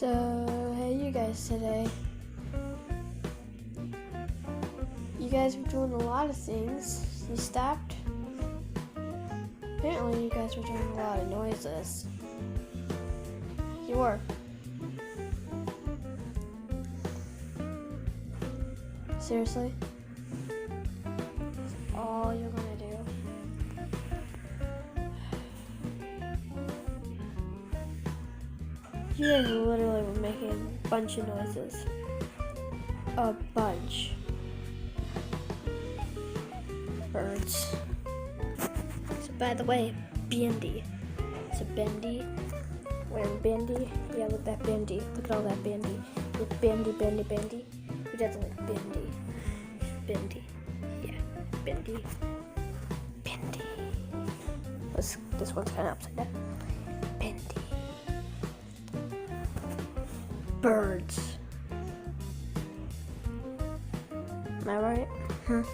So, hey you guys today. You guys were doing a lot of things. You stopped. Apparently you guys were doing a lot of noises. You were. Seriously? That's all you're gonna do? You guys literally were making a bunch of noises. A bunch. Birds. So by the way, Bendy. So Bendy. Wearing Bendy. Yeah, look at that Bendy. Look at all that Bendy. It's Bendy, Bendy, Bendy. Who doesn't like Bendy? Bendy. Yeah, Bendy. Bendy. This one's kind of upside down. Bendy. Birds. Am I right? Okay.